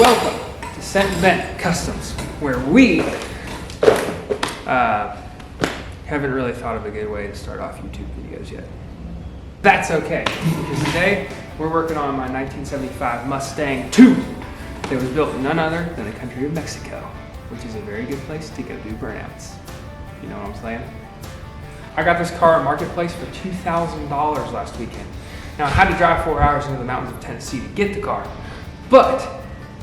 Welcome to Scent and Bent Customs, where we haven't really thought of a good way to start off YouTube videos yet. That's okay, because today we're working on my 1975 Mustang 2 that was built in none other than the country of Mexico, which is a very good place to go do burnouts. You know what I'm saying? I got this car at Marketplace for $2,000 last weekend. Now, I had to drive 4 hours into the mountains of Tennessee to get the car, but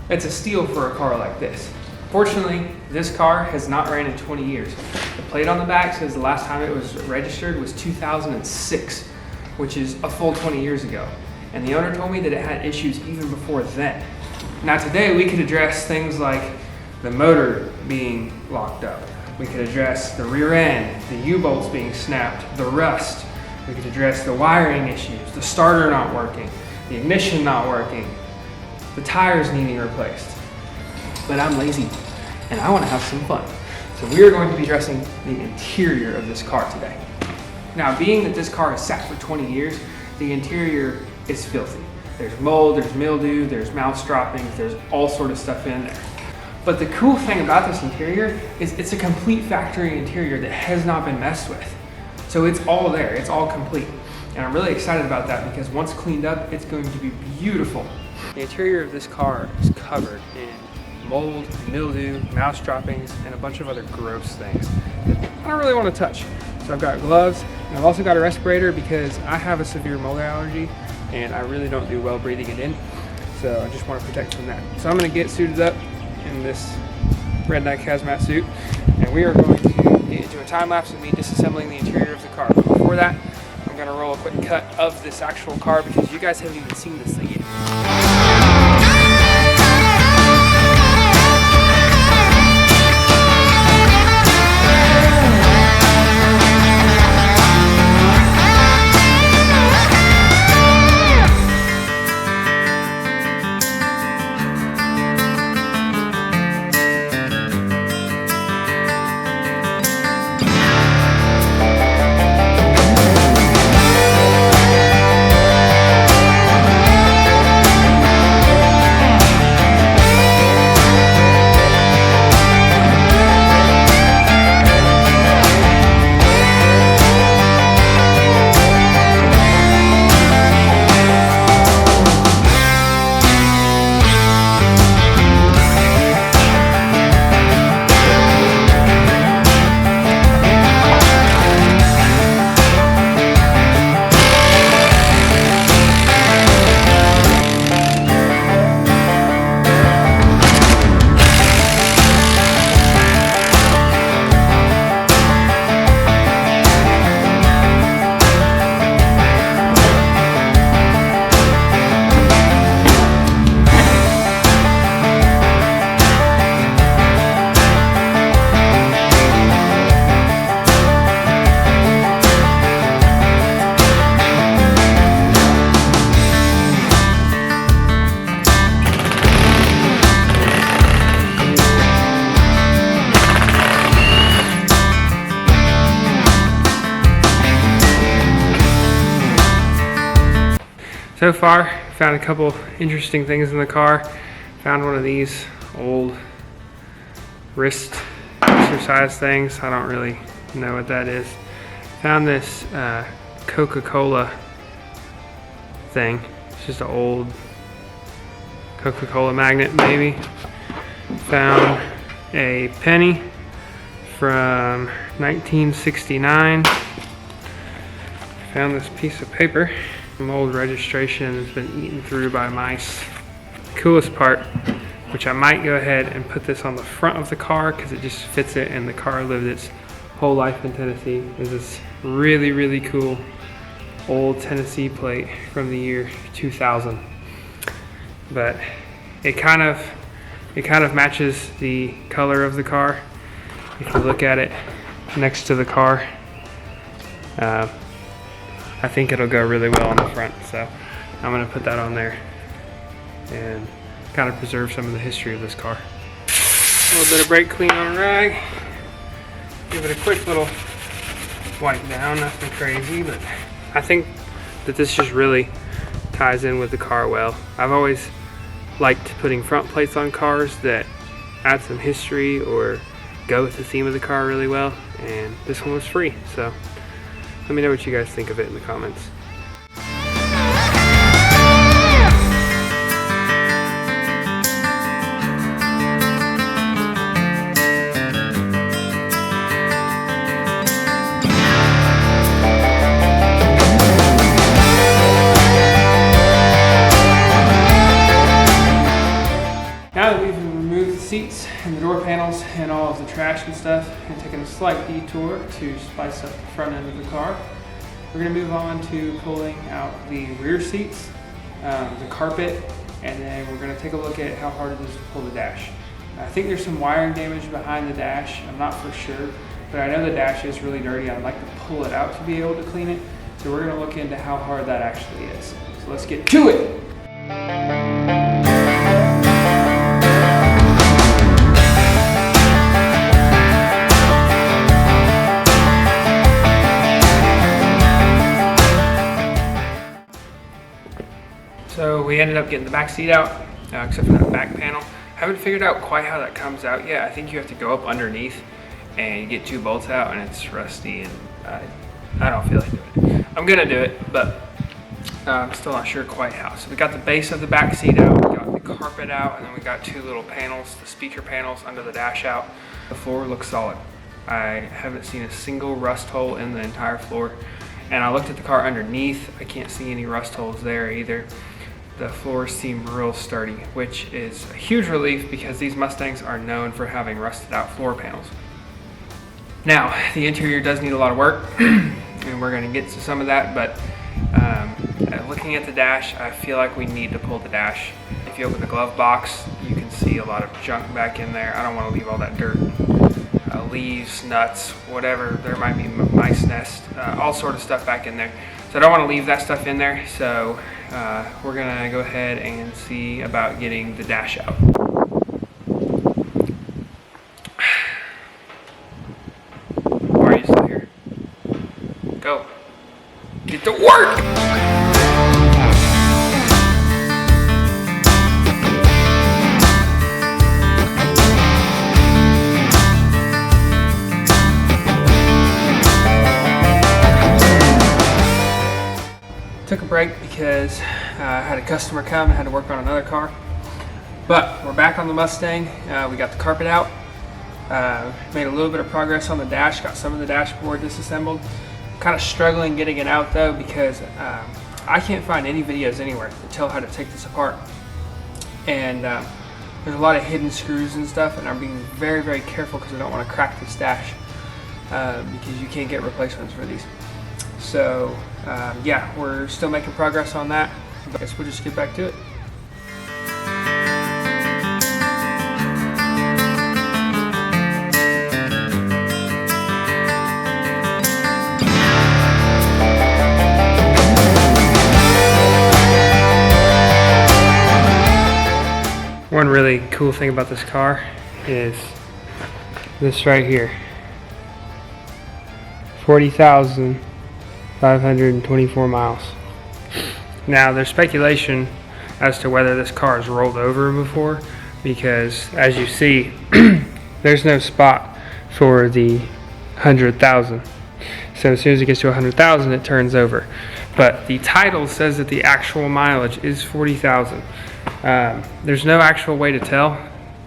it's a steal for a car like this. Fortunately, this car has not ran in 20 years. The plate on the back says the last time it was registered was 2006, which is a full 20 years ago. And the owner told me that it had issues even before then. Now today we could address things like the motor being locked up. We could address the rear end, the U-bolts being snapped, the rust. We could address the wiring issues, the starter not working, the ignition not working, the tires needing replaced. But I'm lazy and I want to have some fun. So we are going to be addressing the interior of this car today. Now, being that this car has sat for 20 years, the interior is filthy. There's mold, there's mildew, there's mouse droppings, there's all sort of stuff in there. But the cool thing about this interior is it's a complete factory interior that has not been messed with. So it's all there, it's all complete. And I'm really excited about that because once cleaned up, it's going to be beautiful. The interior of this car is covered in mold, mildew, mouse droppings, and a bunch of other gross things that I don't really want to touch. So I've got gloves, and I've also got a respirator because I have a severe mold allergy and I really don't do well breathing it in. So I just want to protect from that. So I'm going to get suited up in this redneck hazmat suit, and we are going to get into a time lapse of me disassembling the interior of the car. But before that, I'm going to roll a quick cut of this actual car because you guys haven't even seen this thing yet. So far, found a couple interesting things in the car. Found one of these old wrist exercise things. I don't really know what that is. Found this Coca-Cola thing. It's just an old Coca-Cola magnet, maybe. Found a penny from 1969. Found this piece of paper. Some old registration has been eaten through by mice. The coolest part, which I might go ahead and put this on the front of the car because it just fits it and the car lived its whole life in Tennessee, is this really, really cool old Tennessee plate from the year 2000. But it kind of matches the color of the car. If you look at it next to the car, I think it'll go really well on the front, so I'm going to put that on there and kind of preserve some of the history of this car. A little bit of brake clean on a rag. Give it a quick little wipe down, nothing crazy, but I think that this just really ties in with the car well. I've always liked putting front plates on cars that add some history or go with the theme of the car really well, and this one was free. So let me know what you guys think of it in the comments. Now that we've removed the seats and the door panels and all of the trash and stuff and taken a slight detour to spice up the front end of the car, we're going to move on to pulling out the rear seats, the carpet, and then we're going to take a look at how hard it is to pull the dash. I think there's some wiring damage behind the dash. I'm not for sure, but I know the dash is really dirty. I'd like to pull it out to be able to clean it. So we're going to look into how hard that actually is. So let's get to it. So we ended up getting the back seat out, except for that back panel. Haven't figured out quite how that comes out yet. I think you have to go up underneath and get 2 bolts out, and it's rusty, and I don't feel like doing it. I'm gonna do it, but I'm still not sure quite how. So we got the base of the back seat out, we got the carpet out, and then we got 2 little panels, the speaker panels under the dash out. The floor looks solid. I haven't seen a single rust hole in the entire floor, and I looked at the car underneath. I can't see any rust holes there either. The floors seem real sturdy, which is a huge relief because these Mustangs are known for having rusted out floor panels. Now, the interior does need a lot of work, and we're going to get to some of that, but looking at the dash, I feel like we need to pull the dash. If you open the glove box, you can see a lot of junk back in there. I don't want to leave all that dirt. Leaves, nuts, whatever. There might be mice nests, all sort of stuff back in there. So I don't want to leave that stuff in there, so we're gonna go ahead and see about getting the dash out. Why are you still here? Go. Get to work! Took a break because I had a customer come and had to work on another car. But we're back on the Mustang. We got the carpet out. Made a little bit of progress on the dash. Got some of the dashboard disassembled. Kind of struggling getting it out though because I can't find any videos anywhere that tell how to take this apart. And there's a lot of hidden screws and stuff, and I'm being very, very careful because I don't want to crack this dash because you can't get replacements for these. So yeah, we're still making progress on that, but I guess we'll just get back to it. One really cool thing about this car is this right here. 40,524 miles. Now there's speculation as to whether this car has rolled over before, because as you see there's no spot for the 100,000. So as soon as it gets to 100,000 it turns over. But the title says that the actual mileage is 40,000. There's no actual way to tell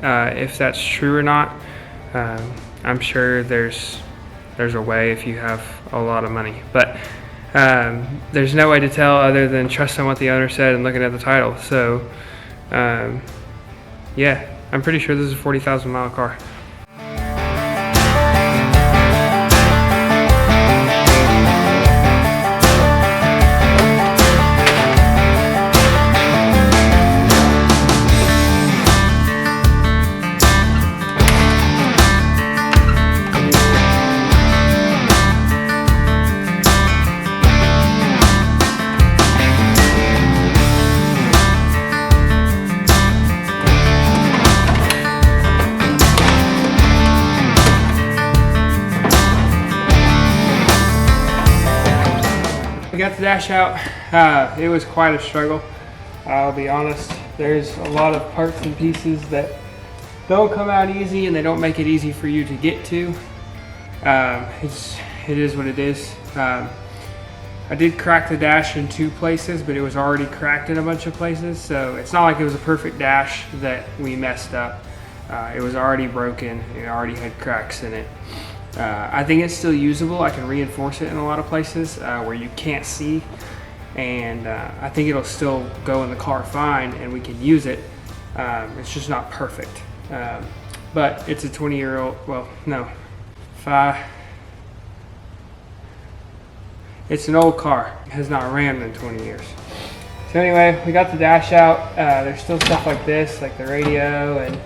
if that's true or not. I'm sure there's a way if you have a lot of money, but there's no way to tell other than trust on what the owner said and looking at the title. So yeah, I'm pretty sure this is a 40,000 mile car. We got the dash out. It was quite a struggle, I'll be honest. There's a lot of parts and pieces that don't come out easy, and they don't make it easy for you to get to. It is what it is. I did crack the dash in 2 places, but it was already cracked in a bunch of places, so it's not like it was a perfect dash that we messed up. It was already broken. It already had cracks in it. I think it's still usable. I can reinforce it in a lot of places where you can't see, and I think it'll still go in the car fine, and we can use it. It's just not perfect. But it's a 20-year-old, well, no, 5. It's an old car. It has not ran in 20 years. So anyway, we got the dash out. There's still stuff like this, like the radio and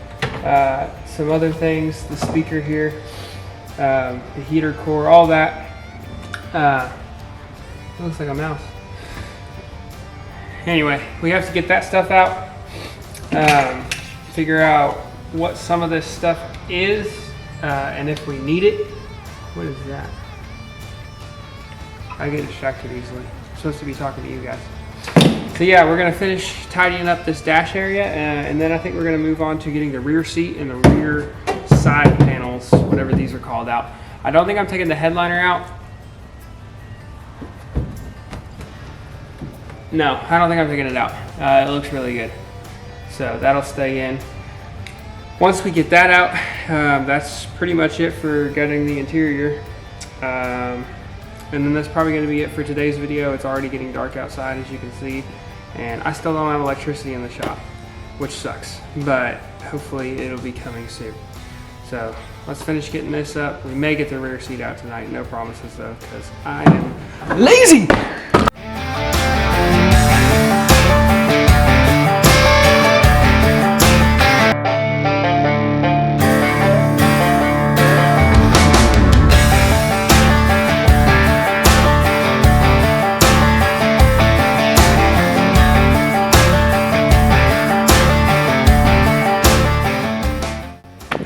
some other things, the speaker here, the heater core, all that. It looks like a mouse. Anyway, we have to get that stuff out, figure out what some of this stuff is, and if we need it. What is that? I get distracted easily. I'm supposed to be talking to you guys. So yeah, we're gonna finish tidying up this dash area, and then I think we're gonna move on to getting the rear seat and the rear side panels, whatever these are called, out. I don't think I'm taking the headliner out. No, I don't think I'm taking it out. It looks really good. So that'll stay in. Once we get that out, that's pretty much it for getting the interior. And then that's probably going to be it for today's video. It's already getting dark outside, as you can see, and I still don't have electricity in the shop, which sucks, but hopefully it'll be coming soon. So let's finish getting this up. We may get the rear seat out tonight, no promises though, because I am lazy.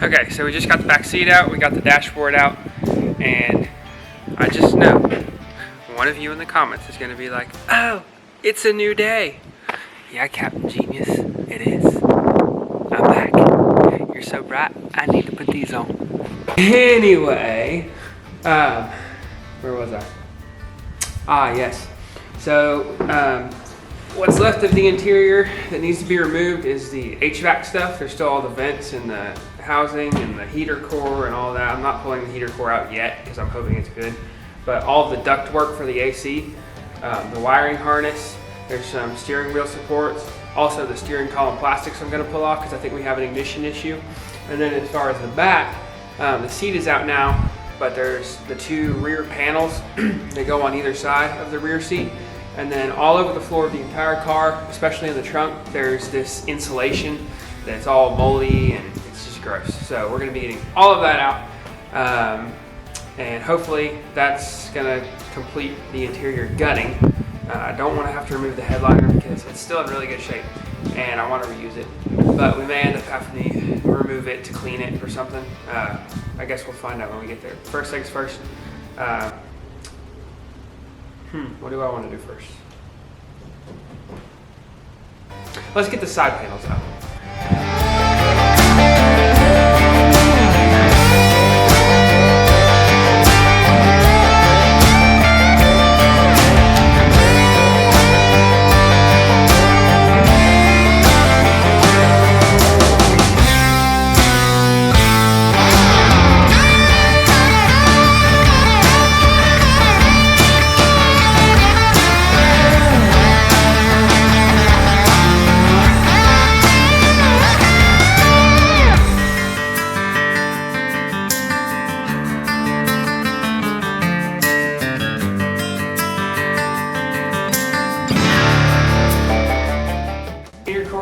Okay, so we just got the back seat out, we got the dashboard out, and I just know one of you in the comments is gonna be like, oh, it's a new day. Yeah, Captain Genius, it is. I'm back. You're so bright, I need to put these on. Anyway, where was I? Ah, yes. So, what's left of the interior that needs to be removed is the HVAC stuff. There's still all the vents and the housing and the heater core and all that. I'm not pulling the heater core out yet because I'm hoping it's good. But all of the duct work for the AC, the wiring harness, there's some steering wheel supports, also the steering column plastics I'm gonna pull off because I think we have an ignition issue. And then as far as the back, the seat is out now, but there's the 2 rear panels that go on either side of the rear seat. And then all over the floor of the entire car, especially in the trunk, there's this insulation that's all moldy and it's just gross. So we're gonna be getting all of that out. And hopefully that's gonna complete the interior gutting. I don't wanna have to remove the headliner because it's still in really good shape and I wanna reuse it. But we may end up having to remove it to clean it or something. I guess we'll find out when we get there. First things first. What do I want to do first? Let's get the side panels out.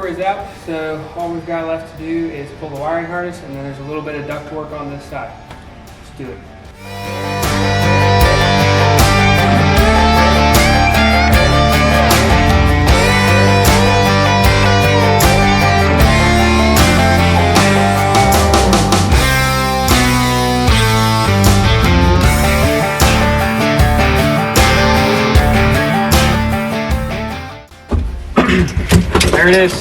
Is out, so all we've got left to do is pull the wiring harness, and then there's a little bit of duct work on this side. Let's do it. There it is.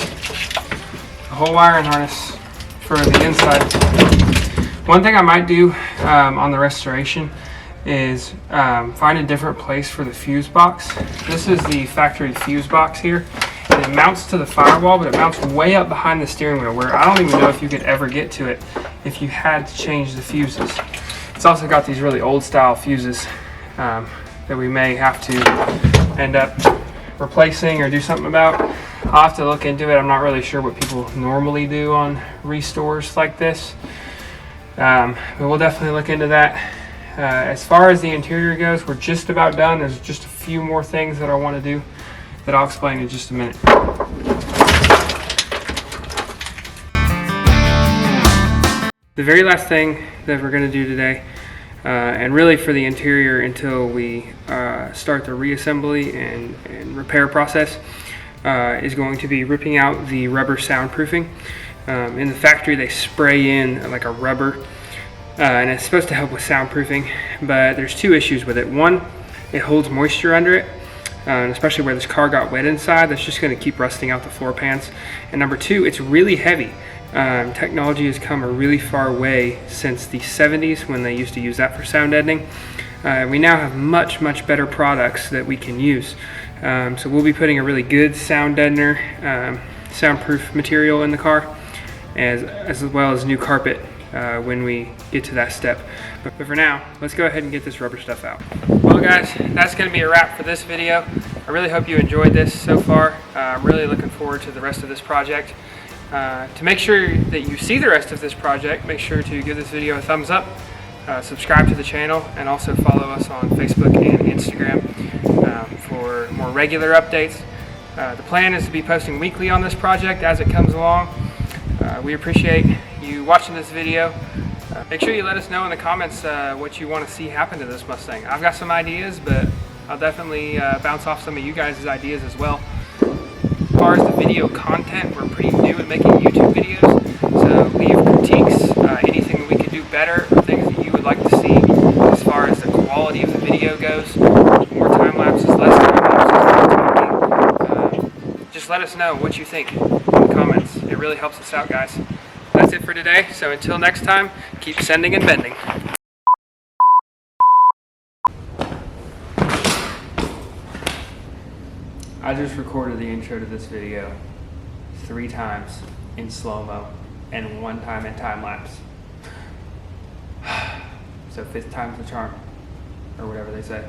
whole wiring harness for the inside. One thing I might do on the restoration is find a different place for the fuse box. This is the factory fuse box here. And it mounts to the firewall, but it mounts way up behind the steering wheel where I don't even know if you could ever get to it if you had to change the fuses. It's also got these really old style fuses that we may have to end up replacing or do something about. I'll have to look into it. I'm not really sure what people normally do on restores like this, but we'll definitely look into that. As far as the interior goes, we're just about done. There's just a few more things that I want to do that I'll explain in just a minute. The very last thing that we're going to do today, and really for the interior until we start the reassembly and repair process, is going to be ripping out the rubber soundproofing. In the factory they spray in like a rubber and it's supposed to help with soundproofing, but there's two issues with it. One, it holds moisture under it, and especially where this car got wet inside, that's just going to keep rusting out the floor pans. And number two, it's really heavy. Technology has come a really far way since the 70s when they used to use that for sound deadening. We now have much better products that we can use. So we'll be putting a really good sound deadener, soundproof material in the car, as well as new carpet when we get to that step. But for now, let's go ahead and get this rubber stuff out. Well guys, that's going to be a wrap for this video. I really hope you enjoyed this so far. I'm really looking forward to the rest of this project. To make sure that you see the rest of this project, make sure to give this video a thumbs up, subscribe to the channel, and also follow us on Facebook and Instagram for more regular updates. The plan is to be posting weekly on this project as it comes along. We appreciate you watching this video. Make sure you let us know in the comments what you want to see happen to this Mustang. I've got some ideas, but I'll definitely bounce off some of you guys' ideas as well. As far as the video content, we're pretty new at making YouTube videos, so leave critiques, anything that we could do better, or things that you would like to see as far as the quality of the video goes. More time lapses, less time lapses, more talking. Just let us know what you think in the comments. It really helps us out, guys. That's it for today, so until next time, keep sending and bending. I just recorded the intro to this video 3 times in slow-mo and 1 time in time-lapse. So 5th time's the charm, or whatever they say.